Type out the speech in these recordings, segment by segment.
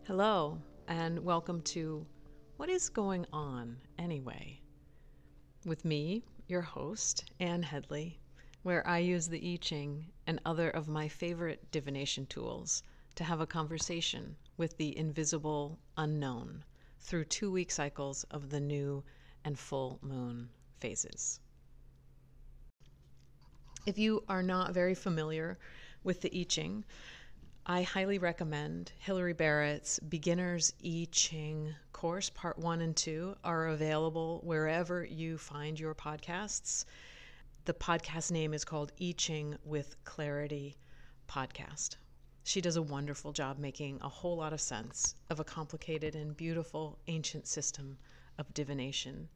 Hello, and welcome to What is Going On Anyway? With me, your host, Anne Headley, where I use the I Ching and other of my favorite divination tools to have a conversation with the invisible unknown through 2-week cycles of the new and full moon phases. If you are not very familiar with the I Ching, I highly recommend Hilary Barrett's Beginner's I Ching course. Part 1 and 2 are available wherever you find your podcasts. The podcast name is called I Ching with Clarity Podcast. She does a wonderful job making a whole lot of sense of a complicated and beautiful ancient system of divination.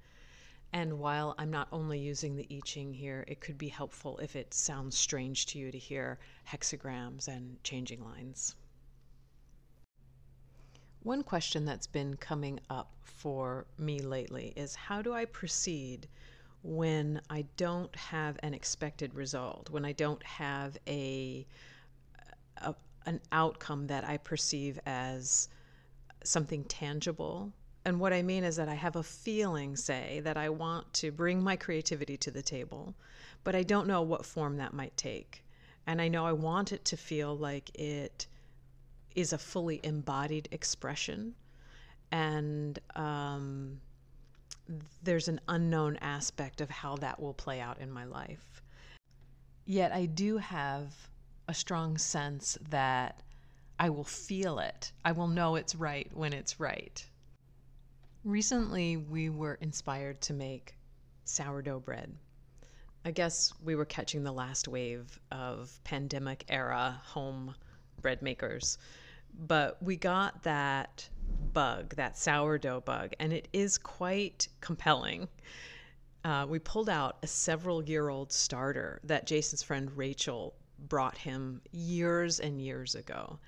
And while I'm not only using the I Ching here, it could be helpful if it sounds strange to you to hear hexagrams and changing lines. One question that's been coming up for me lately is, how do I proceed when I don't have an expected result, when I don't have an outcome that I perceive as something tangible? And what I mean is that I have a feeling, say, that I want to bring my creativity to the table, but I don't know what form that might take. And I know I want it to feel like it is a fully embodied expression. And there's an unknown aspect of how that will play out in my life. Yet I do have a strong sense that I will feel it. I will know it's right when it's right. Recently, we were inspired to make sourdough bread. I guess we were catching the last wave of pandemic-era home bread makers. But we got that bug, that sourdough bug, and it is quite compelling. We pulled out a several-year-old starter that Jason's friend Rachel brought him years and years ago.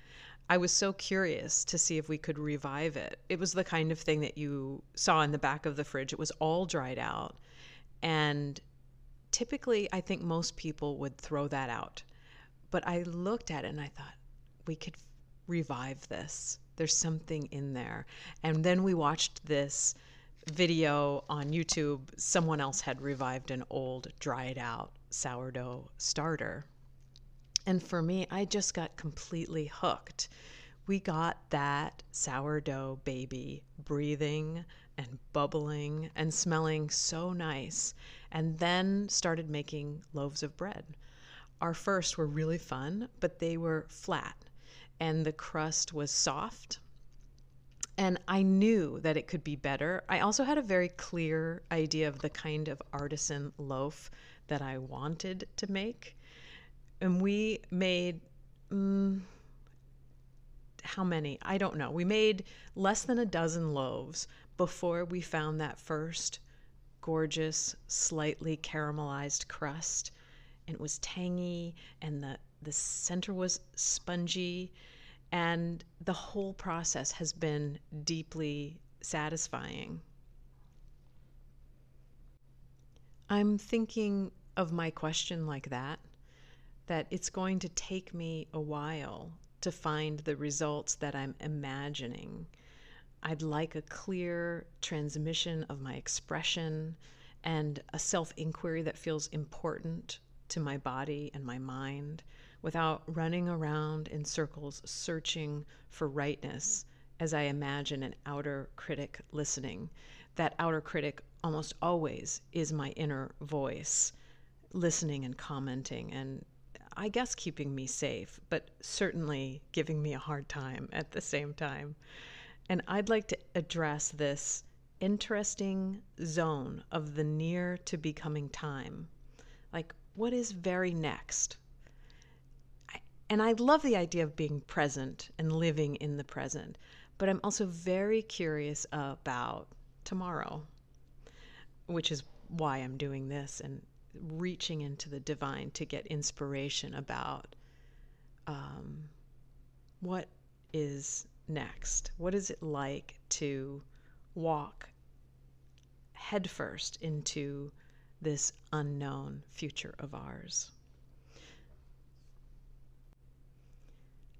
I was so curious to see if we could revive it. It was the kind of thing that you saw in the back of the fridge. It was all dried out. And typically, I think most people would throw that out. But I looked at it and I thought, we could revive this. There's something in there. And then we watched this video on YouTube. Someone else had revived an old, dried out sourdough starter. And for me, I just got completely hooked. We got that sourdough baby breathing and bubbling and smelling so nice, and then started making loaves of bread. Our first were really fun, but they were flat, and the crust was soft. And I knew that it could be better. I also had a very clear idea of the kind of artisan loaf that I wanted to make. And we made, how many? I don't know. We made less than a dozen loaves before we found that first gorgeous, slightly caramelized crust. And it was tangy, and the center was spongy. And the whole process has been deeply satisfying. I'm thinking of my question like that it's going to take me a while to find the results that I'm imagining. I'd like a clear transmission of my expression and a self-inquiry that feels important to my body and my mind without running around in circles searching for rightness as I imagine an outer critic listening. That outer critic almost always is my inner voice, listening and commenting, and I guess keeping me safe, but certainly giving me a hard time at the same time. And I'd like to address this interesting zone of the near to becoming time. Like, what is very next? And I love the idea of being present and living in the present, but I'm also very curious about tomorrow, which is why I'm doing this and reaching into the divine to get inspiration about what is next. What is it like to walk headfirst into this unknown future of ours?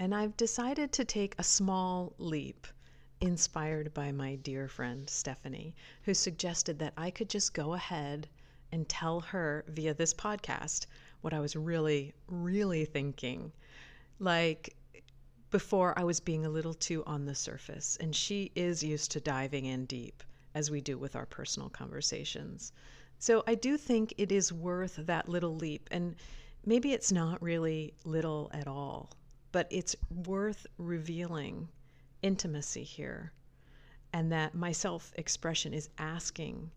And I've decided to take a small leap inspired by my dear friend Stephanie, who suggested that I could just go ahead and tell her via this podcast what I was really, really thinking. Like, before I was being a little too on the surface, and she is used to diving in deep as we do with our personal conversations. So I do think it is worth that little leap, and maybe it's not really little at all, but it's worth revealing intimacy here, and that my self-expression is asking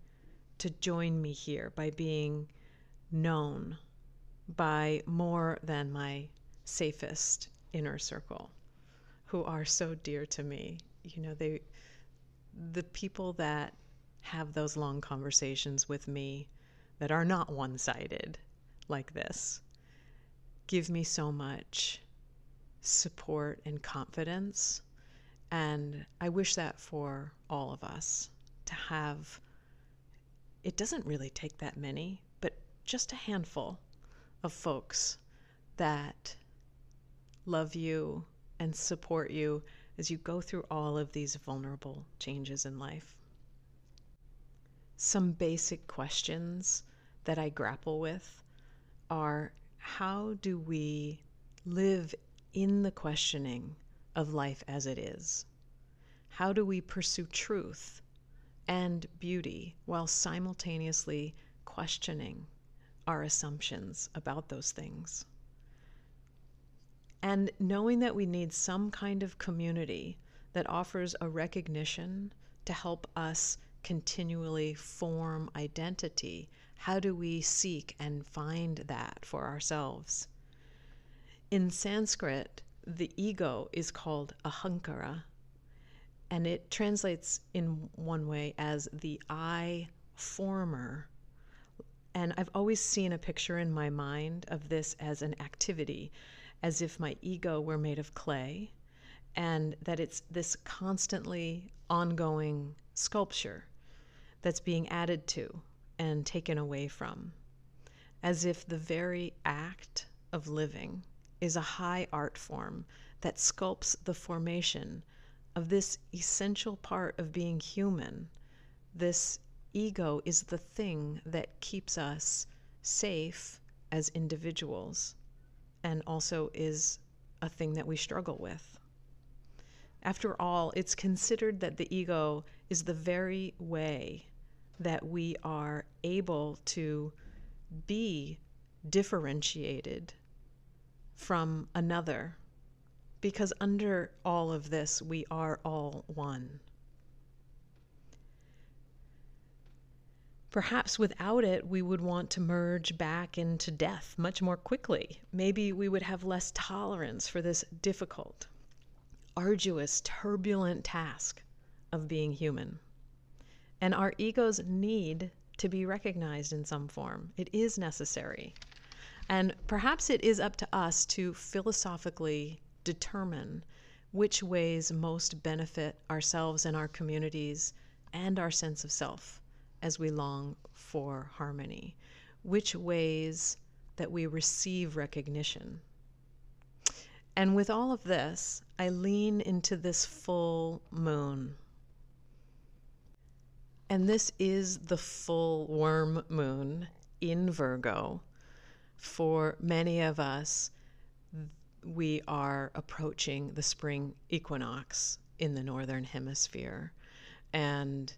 to join me here by being known by more than my safest inner circle, who are so dear to me. You know, the people that have those long conversations with me that are not one-sided like this give me so much support and confidence. And I wish that for all of us to have. It doesn't really take that many, but just a handful of folks that love you and support you as you go through all of these vulnerable changes in life. Some basic questions that I grapple with are, how do we live in the questioning of life as it is? How do we pursue truth and beauty while simultaneously questioning our assumptions about those things? And knowing that we need some kind of community that offers a recognition to help us continually form identity. How do we seek and find that for ourselves? In Sanskrit, the ego is called ahankara, and it translates in one way as the I former. And I've always seen a picture in my mind of this as an activity, as if my ego were made of clay, and that it's this constantly ongoing sculpture that's being added to and taken away from, as if the very act of living is a high art form that sculpts the formation of this essential part of being human. This ego is the thing that keeps us safe as individuals, and also is a thing that we struggle with. After all, it's considered that the ego is the very way that we are able to be differentiated from another, because under all of this, we are all one. Perhaps without it, we would want to merge back into death much more quickly. Maybe we would have less tolerance for this difficult, arduous, turbulent task of being human. And our egos need to be recognized in some form. It is necessary. And perhaps it is up to us to philosophically determine which ways most benefit ourselves and our communities and our sense of self as we long for harmony, which ways that we receive recognition. And with all of this, I lean into this full moon. And this is the full worm moon in Virgo. For many of us, we are approaching the spring equinox in the northern hemisphere. And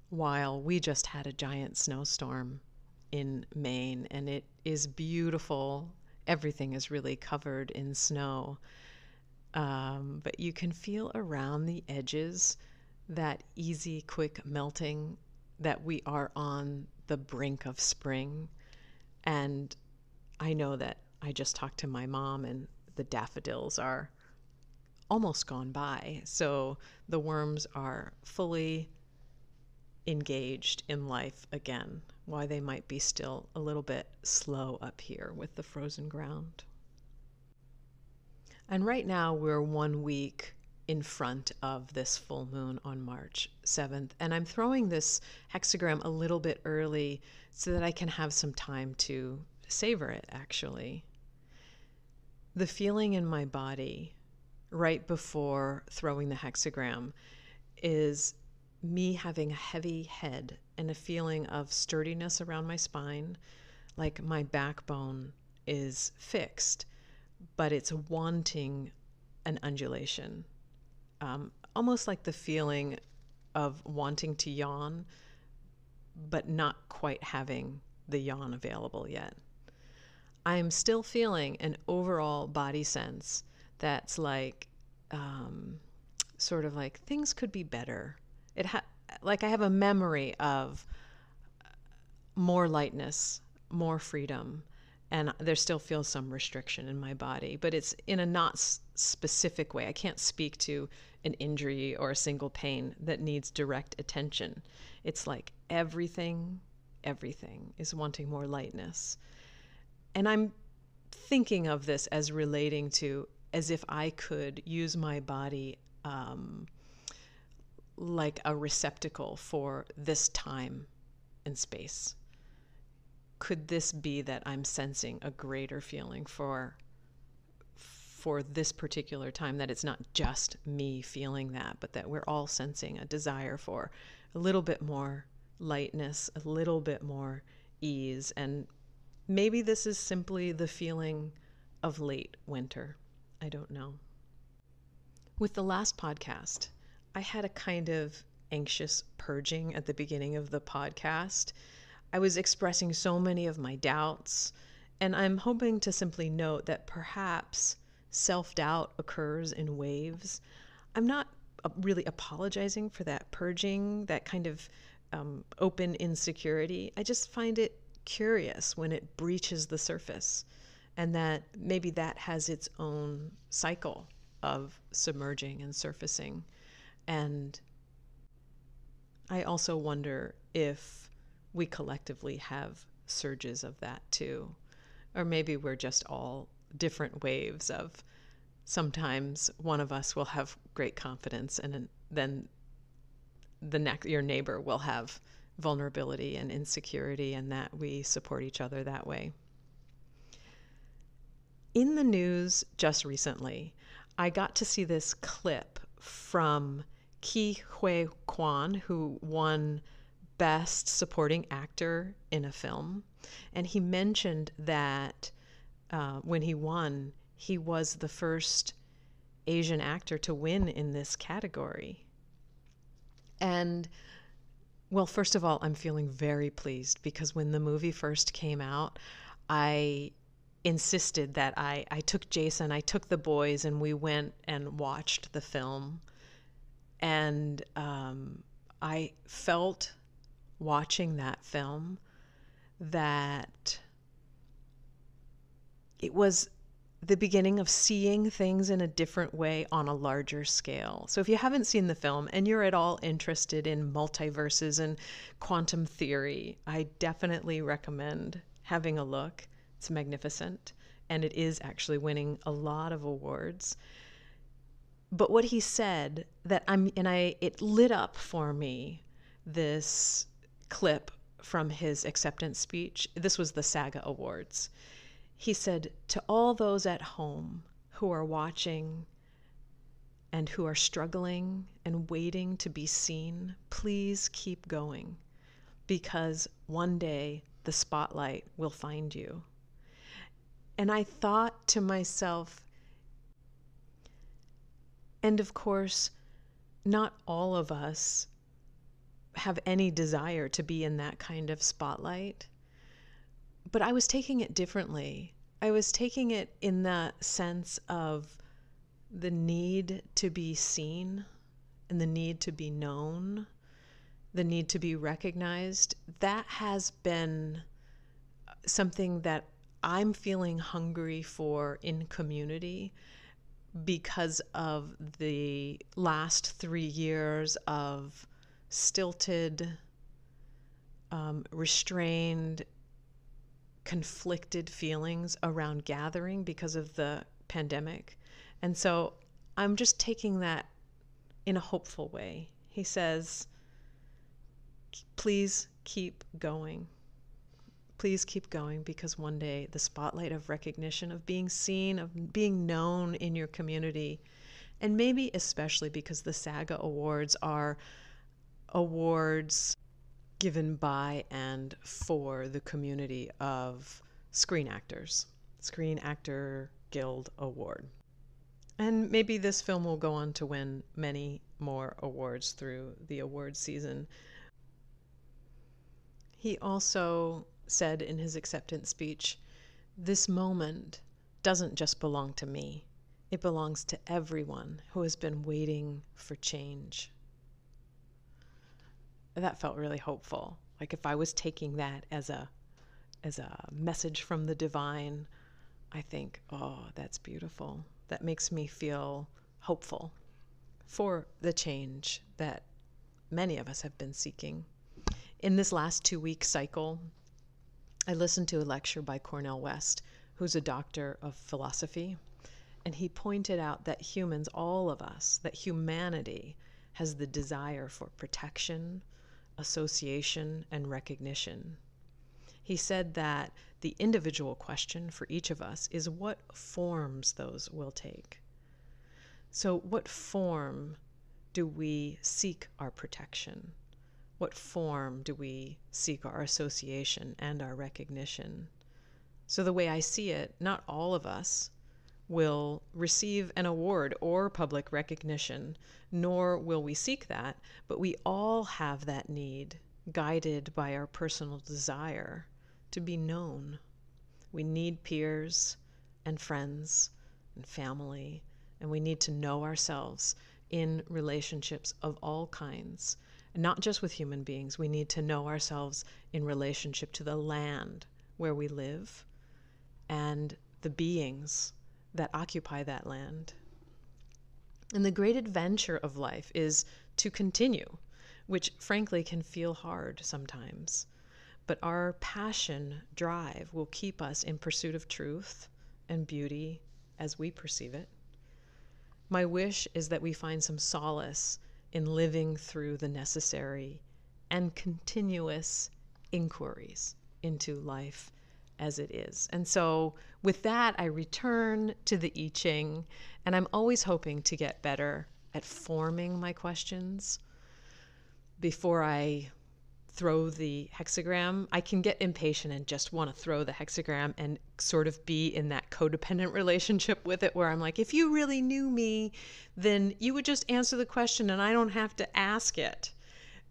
while we just had a giant snowstorm in Maine, and it is beautiful, everything is really covered in snow. But you can feel around the edges that easy, quick melting, that we are on the brink of spring. And I know that I just talked to my mom, and the daffodils are almost gone by. So the worms are fully engaged in life again, why they might be still a little bit slow up here with the frozen ground. And right now we're 1 week in front of this full moon on March 7th. And I'm throwing this hexagram a little bit early so that I can have some time to savor it, actually. The feeling in my body right before throwing the hexagram is me having a heavy head and a feeling of sturdiness around my spine, like my backbone is fixed, but it's wanting an undulation. Almost like the feeling of wanting to yawn, but not quite having the yawn available yet. I'm still feeling an overall body sense that's like, sort of like things could be better. Like I have a memory of more lightness, more freedom, and there still feels some restriction in my body, but it's in a not specific way. I can't speak to an injury or a single pain that needs direct attention. It's like everything is wanting more lightness. And I'm thinking of this as relating to as if I could use my body like a receptacle for this time and space. Could this be that I'm sensing a greater feeling for this particular time, that it's not just me feeling that, but that we're all sensing a desire for a little bit more lightness, a little bit more ease, and maybe this is simply the feeling of late winter. I don't know. With the last podcast, I had a kind of anxious purging at the beginning of the podcast. I was expressing so many of my doubts, and I'm hoping to simply note that perhaps self-doubt occurs in waves. I'm not really apologizing for that purging, that kind of open insecurity. I just find it curious when it breaches the surface, and that maybe that has its own cycle of submerging and surfacing. And I also wonder if we collectively have surges of that too. Or maybe we're just all different waves of sometimes one of us will have great confidence, and then your neighbor will have vulnerability and insecurity, and that we support each other that way. In the news just recently, I got to see this clip from Ke Huy Quan, who won Best Supporting Actor in a Film. And he mentioned that when he won, he was the first Asian actor to win in this category. And well, first of all, I'm feeling very pleased because when the movie first came out, I insisted that I took Jason, I took the boys, and we went and watched the film. And I felt watching that film that it was the beginning of seeing things in a different way on a larger scale. So if you haven't seen the film and you're at all interested in multiverses and quantum theory, I definitely recommend having a look. It's magnificent, and it is actually winning a lot of awards. But what he said it lit up for me, this clip from his acceptance speech. This was the SAGA Awards. He said, to all those at home who are watching and who are struggling and waiting to be seen, please keep going, because one day the spotlight will find you. And I thought to myself, and of course, not all of us have any desire to be in that kind of spotlight. But I was taking it differently. I was taking it in the sense of the need to be seen and the need to be known, the need to be recognized. That has been something that I'm feeling hungry for in community because of the last 3 years of stilted, restrained, conflicted feelings around gathering because of the pandemic. And so I'm just taking that in a hopeful way. He says, please keep going. Please keep going, because one day the spotlight of recognition, of being seen, of being known in your community, And maybe especially because the SAGA Awards are awards given by and for the community of screen actors, Screen Actor Guild Award. And maybe this film will go on to win many more awards through the award season. He also said in his acceptance speech, "This moment doesn't just belong to me. It belongs to everyone who has been waiting for change." That felt really hopeful. Like if I was taking that as a message from the divine, I think, oh, that's beautiful. That makes me feel hopeful for the change that many of us have been seeking. In this last 2-week cycle, I listened to a lecture by Cornel West, who's a doctor of philosophy, and he pointed out that humans, all of us, that humanity has the desire for protection, association, and recognition. He said that the individual question for each of us is what forms those will take. So what form do we seek our protection? What form do we seek our association and our recognition? So the way I see it, not all of us will receive an award or public recognition, nor will we seek that, but we all have that need, guided by our personal desire to be known. We need peers and friends and family, and we need to know ourselves in relationships of all kinds. And not just with human beings, we need to know ourselves in relationship to the land where we live and the beings that occupy that land. And the great adventure of life is to continue, which frankly can feel hard sometimes. But our passion, drive, will keep us in pursuit of truth and beauty as we perceive it. My wish is that we find some solace in living through the necessary and continuous inquiries into life as it is. And so with that, I return to the I Ching, and I'm always hoping to get better at forming my questions before I throw the hexagram. I can get impatient and just want to throw the hexagram and sort of be in that codependent relationship with it where I'm like, if you really knew me, then you would just answer the question and I don't have to ask it.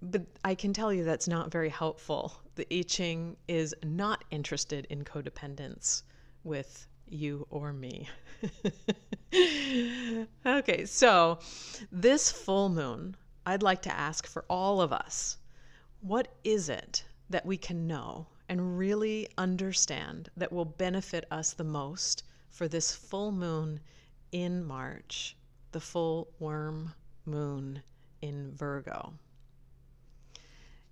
But I can tell you that's not very helpful. The I Ching is not interested in codependence with you or me. Okay, so this full moon, I'd like to ask for all of us, what is it that we can know and really understand that will benefit us the most for this full moon in March, the full worm moon in Virgo?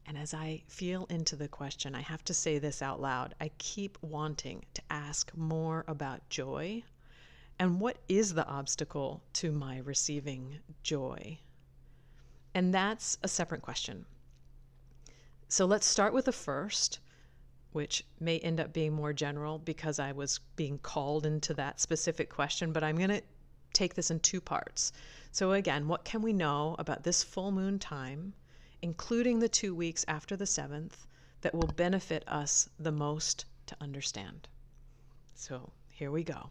And as I feel into the question, I have to say this out loud. I keep wanting to ask more about joy and what is the obstacle to my receiving joy? And that's a separate question. So let's start with the first, which may end up being more general because I was being called into that specific question, but I'm going to take this in 2 parts. So again, what can we know about this full moon time, including the 2 weeks after the 7th, that will benefit us the most to understand? So here we go.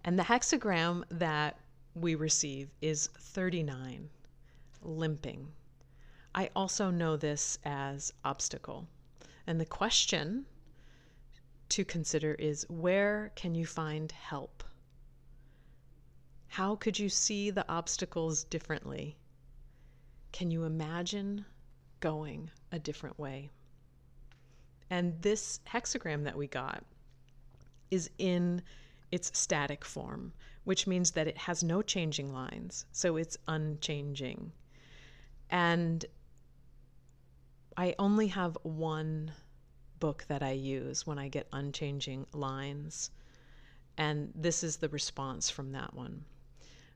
And the hexagram that we receive is 39, limping. I also know this as obstacle. And the question to consider is, where can you find help? How could you see the obstacles differently? Can you imagine going a different way? And this hexagram that we got is in its static form, which means that it has no changing lines, so it's unchanging. And I only have one book that I use when I get unchanging lines, and this is the response from that one.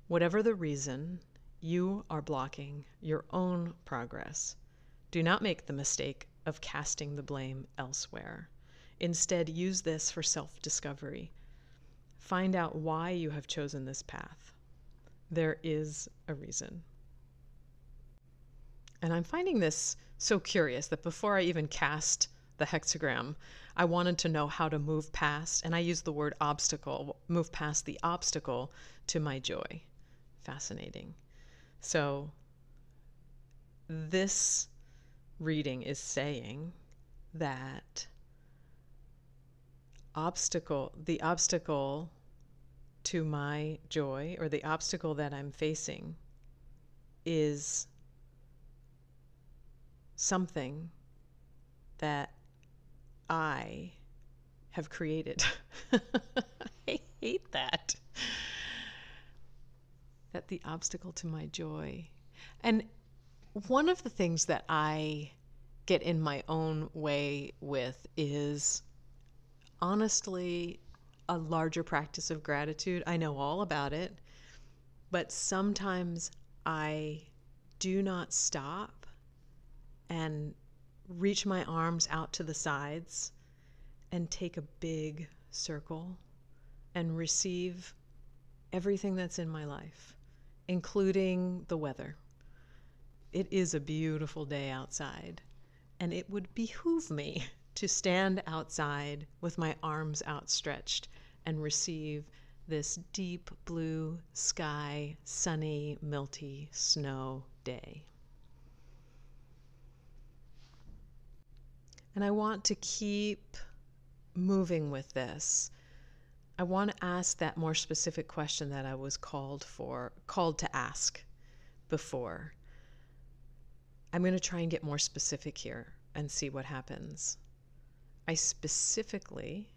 Whatever the reason, you are blocking your own progress. Do not make the mistake of casting the blame elsewhere. Instead, use this for self-discovery. Find out why you have chosen this path. There is a reason. And I'm finding this so curious that before I even cast the hexagram, I wanted to know how to move past, and I use the word obstacle, move past the obstacle to my joy. Fascinating. So this reading is saying that the obstacle to my joy, or the obstacle that I'm facing, is something that I have created. I hate that. That the obstacle to my joy. And one of the things that I get in my own way with is honestly a larger practice of gratitude. I know all about it, but sometimes I do not stop and reach my arms out to the sides and take a big circle and receive everything that's in my life, including the weather. It is a beautiful day outside, and it would behoove me to stand outside with my arms outstretched and receive this deep blue sky, sunny, milty snow day. And I want to keep moving with this. I want to ask that more specific question that I was called to ask before. I'm going to try and get more specific here and see what happens. I specifically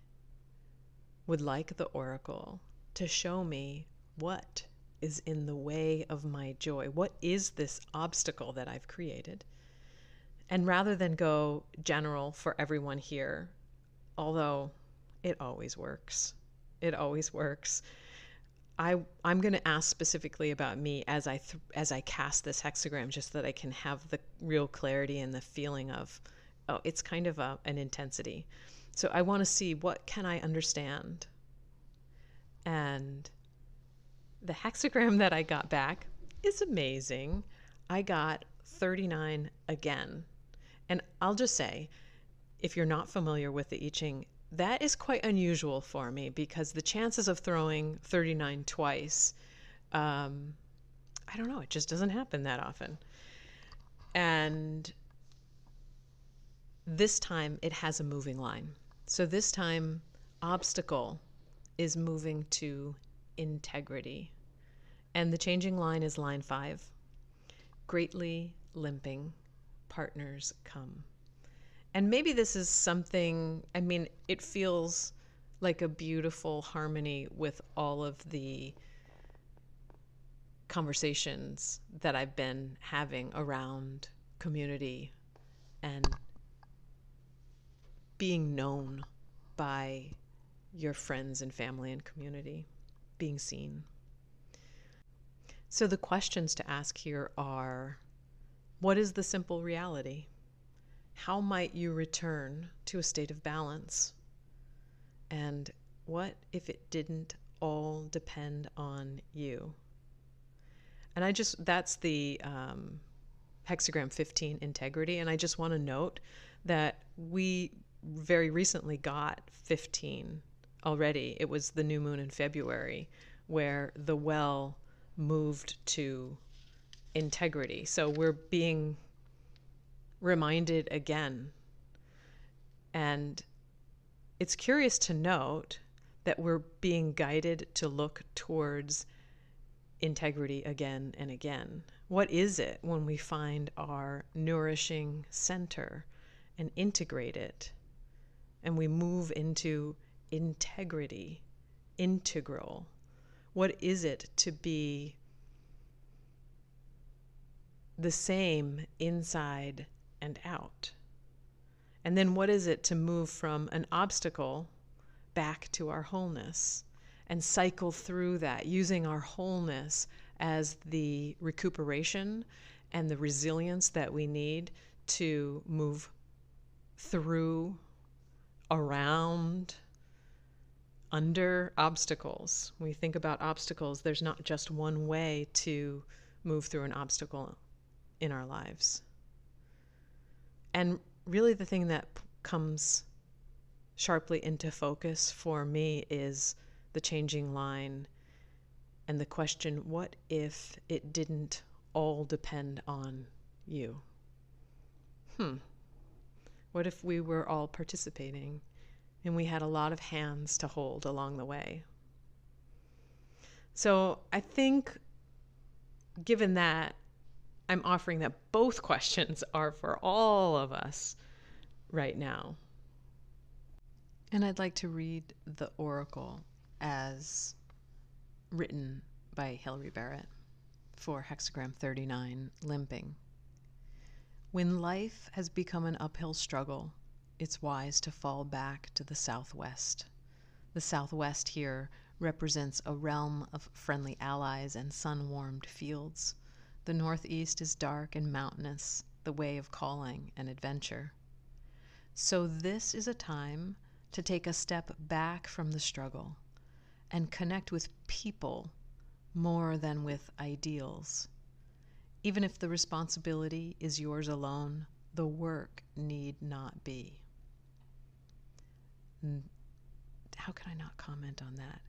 would like the oracle to show me what is in the way of my joy. What is this obstacle that I've created? And rather than go general for everyone here, although it always works, I'm going to ask specifically about me as I cast this hexagram, just so that I can have the real clarity and the feeling of, oh, it's kind of an intensity. So I want to see, what can I understand? And the hexagram that I got back is amazing. I got 39 again. And I'll just say, if you're not familiar with the I Ching, that is quite unusual for me, because the chances of throwing 39 twice, I don't know, it just doesn't happen that often. And this time it has a moving line. So this time, obstacle is moving to integrity. And the changing line is line 5. Greatly limping partners come. And maybe this is something, I mean, it feels like a beautiful harmony with all of the conversations that I've been having around community and being known by your friends and family and community, being seen. So the questions to ask here are, what is the simple reality? How might you return to a state of balance? And what if it didn't all depend on you? And that's the hexagram 15, integrity. And I just want to note that we very recently got 15 already. It was the new moon in February where the well moved to integrity. So we're being reminded again. And it's curious to note that we're being guided to look towards integrity again and again. What is it when we find our nourishing center and integrate it, and we move into integrity, integral? What is it to be the same inside and out? And then what is it to move from an obstacle back to our wholeness and cycle through that, using our wholeness as the recuperation and the resilience that we need to move through, around, under obstacles. When we think about obstacles, there's not just one way to move through an obstacle in our lives. And really the thing that comes sharply into focus for me is the changing line and the question, what if it didn't all depend on you? What if we were all participating and we had a lot of hands to hold along the way? So I think, given that, I'm offering that both questions are for all of us right now. And I'd like to read the oracle as written by Hilary Barrett for hexagram 39, limping. When life has become an uphill struggle, it's wise to fall back to the southwest. The southwest here represents a realm of friendly allies and sun-warmed fields. The northeast is dark and mountainous, the way of calling and adventure. So this is a time to take a step back from the struggle and connect with people more than with ideals. Even if the responsibility is yours alone, the work need not be. How can I not comment on that?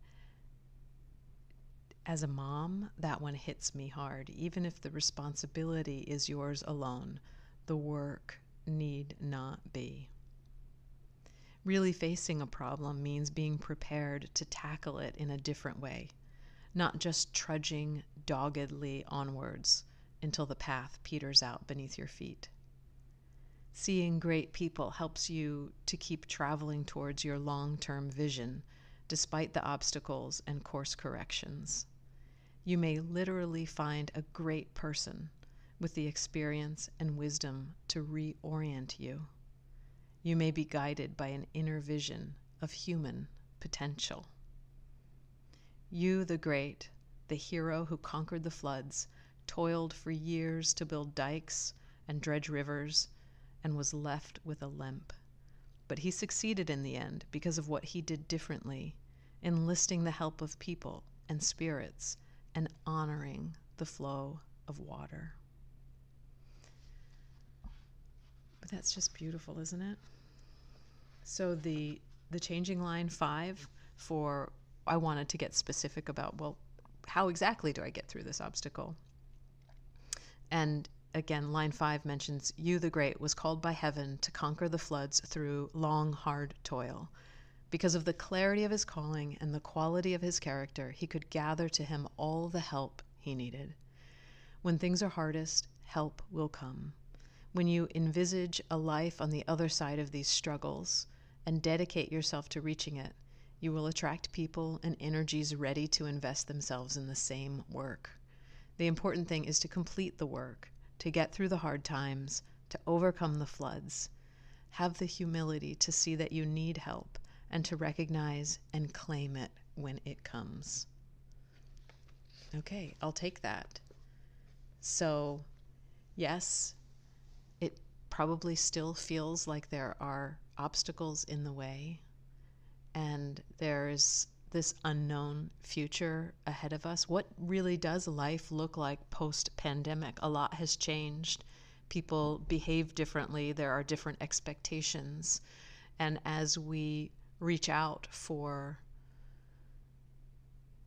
As a mom, that one hits me hard. Even if the responsibility is yours alone, the work need not be. Really facing a problem means being prepared to tackle it in a different way, not just trudging doggedly onwards until the path peters out beneath your feet. Seeing great people helps you to keep traveling towards your long-term vision, despite the obstacles and course corrections. You may literally find a great person with the experience and wisdom to reorient you. You may be guided by an inner vision of human potential. You, the great, the hero who conquered the floods, toiled for years to build dikes and dredge rivers, and was left with a limp. But he succeeded in the end because of what he did differently, enlisting the help of people and spirits and honoring the flow of water. But that's just beautiful, isn't it? So the changing line 5 for, I wanted to get specific about, well, how exactly do I get through this obstacle? And again, line 5 mentions, you the great was called by heaven to conquer the floods through long, hard toil. Because of the clarity of his calling and the quality of his character, he could gather to him all the help he needed. When things are hardest, help will come. When you envisage a life on the other side of these struggles and dedicate yourself to reaching it, you will attract people and energies ready to invest themselves in the same work. The important thing is to complete the work, to get through the hard times, to overcome the floods. Have the humility to see that you need help and to recognize and claim it when it comes. Okay, I'll take that. So, yes, it probably still feels like there are obstacles in the way, and there's this unknown future ahead of us. What really does life look like post-pandemic? A lot has changed. People behave differently. There are different expectations. And as we reach out for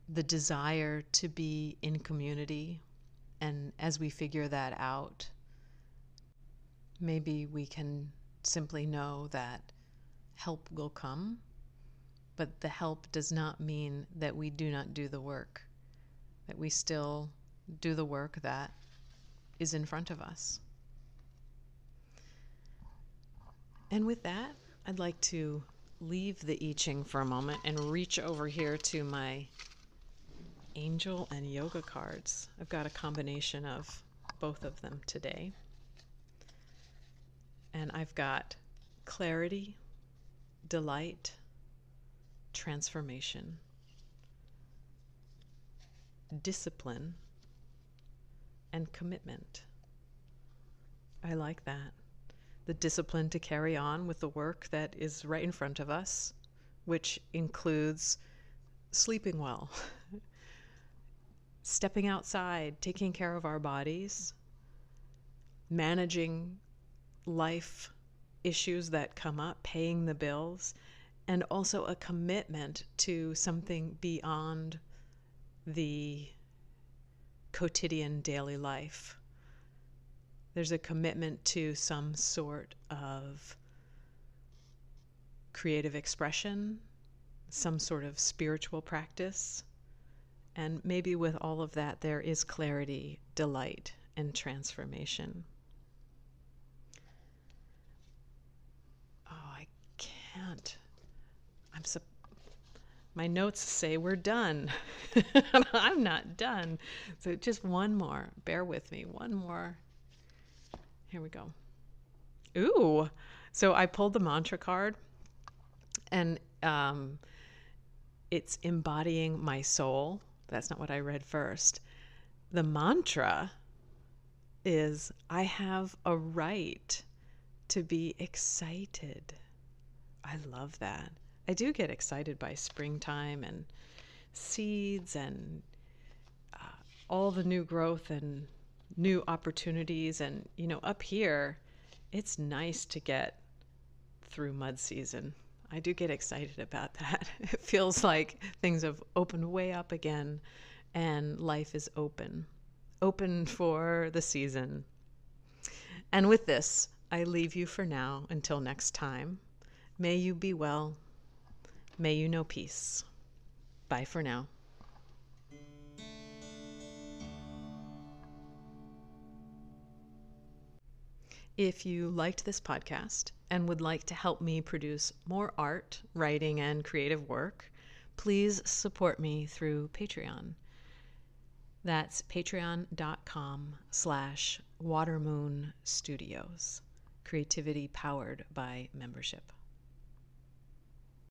the desire to be in community, and as we figure that out, maybe we can simply know that help will come. But the help does not mean that we do not do the work, that we still do the work that is in front of us. And with that, I'd like to leave the I Ching for a moment and reach over here to my angel and yoga cards. I've got a combination of both of them today. And I've got clarity, delight, transformation, discipline, and commitment. I like that. The discipline to carry on with the work that is right in front of us, which includes sleeping well, stepping outside, taking care of our bodies, managing life issues that come up, paying the bills, and also a commitment to something beyond the quotidian daily life. There's a commitment to some sort of creative expression, some sort of spiritual practice, and maybe with all of that there is clarity, delight, and transformation. Oh, I can't. My notes say we're done. I'm not done. So just one more. Bear with me. One more. Here we go. Ooh. So I pulled the mantra card, and it's embodying my soul. That's not what I read first. The mantra is, I have a right to be excited. I love that. I do get excited by springtime and seeds and all the new growth and new opportunities. And, up here, it's nice to get through mud season. I do get excited about that. It feels like things have opened way up again and life is open for the season. And with this, I leave you for now until next time. May you be well. May you know peace. Bye for now. If you liked this podcast and would like to help me produce more art, writing, and creative work, please support me through Patreon. That's patreon.com/watermoonstudios. Creativity powered by membership.